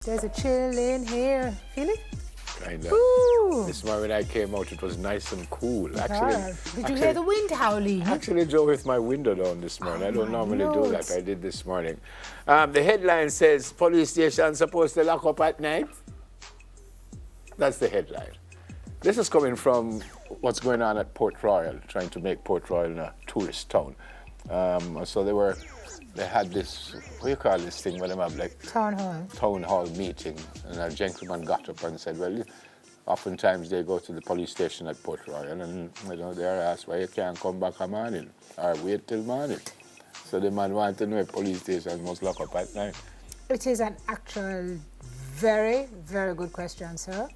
There's a chill in here. Feel it? Kind of. Ooh. This morning when I came out, it was nice and cool. Did you hear the wind howling? Actually, Joe, with my window down this morning. I don't normally do that. I did this morning. The headline says, police station supposed to lock up at night. That's the headline. This is coming from what's going on at Port Royal, trying to make Port Royal a tourist town. So they had this, what do you call this thing when they have like Town hall meeting, and a gentleman got up and said, well, oftentimes they go to the police station at Port Royal and they are asked why you can't come back a morning or wait till morning. So the man wanted to know if police stations must lock up at night. It is an actual very, very good question, sir.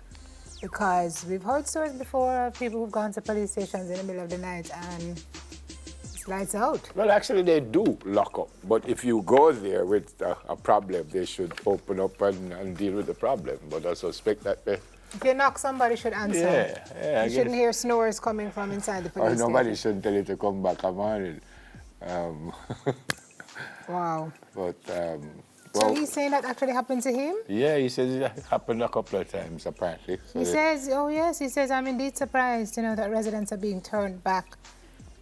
Because we've heard stories before of people who've gone to police stations in the middle of the night and it's lights out. Well, actually, they do lock up. But if you go there with a problem, they should open up and deal with the problem. But I suspect that they... If you knock, somebody should answer. Yeah, you shouldn't hear snores coming from inside the police station. Or nobody station. should tell you to come back a morning. Wow. But... so he's saying that actually happened to him? Yeah, he says it happened a couple of times, apparently. So he says, I'm indeed surprised, that residents are being turned back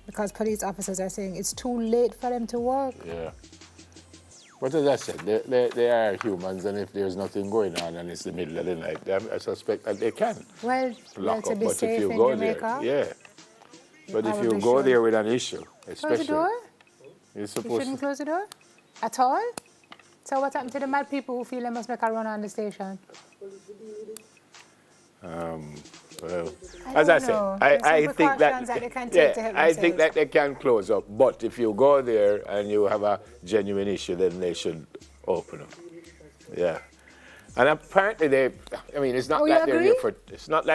because police officers are saying it's too late for them to work. Yeah. But as I said, they are humans, and if there's nothing going on and it's the middle of the night, I suspect that they can lock up. But if you go there, But if you go there with an issue, especially... Close the door? You shouldn't close the door? At all? So what happened to the mad people who feel they must make a run on the station? Well, as I said, I think that they can close up. But if you go there and you have a genuine issue, then they should open up. Yeah. And apparently it's not like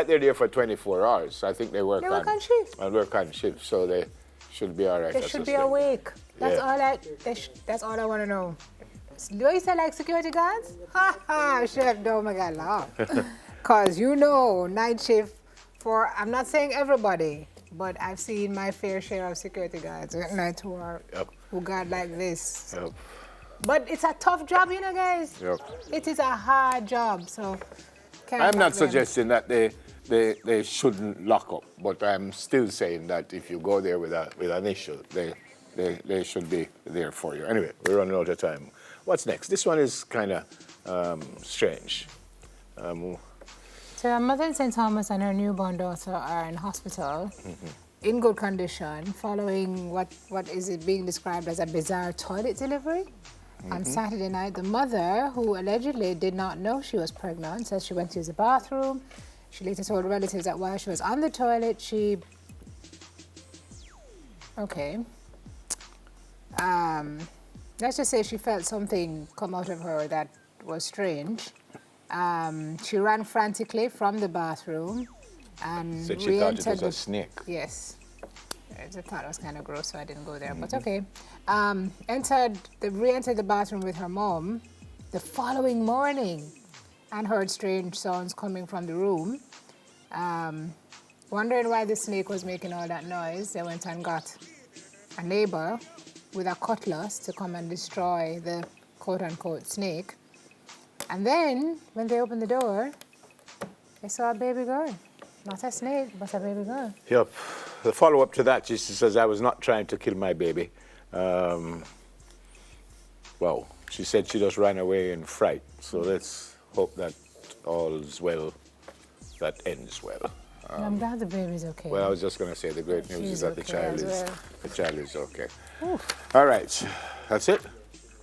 they're there for 24 hours. I think they work on shift. And work on shift, so they should be all right. They should be awake. That's all I want to know. Do you say like security guards? Chef, don't make a laugh. Because night shift I'm not saying everybody, but I've seen my fair share of security guards at night who guard like this. Yep. But it's a tough job, guys. Yep. It is a hard job, so... I'm not suggesting that they shouldn't lock up, but I'm still saying that if you go there with an issue, they should be there for you. Anyway, we're running out of time. What's next? This one is kind of strange. So a mother in St. Thomas and her newborn daughter are in hospital in good condition following what is it being described as a bizarre toilet delivery. On Saturday night, the mother, who allegedly did not know she was pregnant, says she went to use the bathroom. She later told relatives that while she was on the toilet, let's just say she felt something come out of her that was strange. She ran frantically from the bathroom and so she thought it was a snake. Yes. I just thought it was kind of gross, so I didn't go there, but okay. Re-entered the bathroom with her mom the following morning and heard strange sounds coming from the room. Wondering why the snake was making all that noise, they went and got a neighbor with a cutlass to come and destroy the quote-unquote snake. And then, when they opened the door, they saw a baby girl. Not a snake, but a baby girl. Yep. The follow-up to that, she says, I was not trying to kill my baby. Well, she said she just ran away in fright. So let's hope that all's well, that ends well. I'm glad the baby's okay. Well, I was just going to say the great news is that the child is okay. Oof. All right. That's it.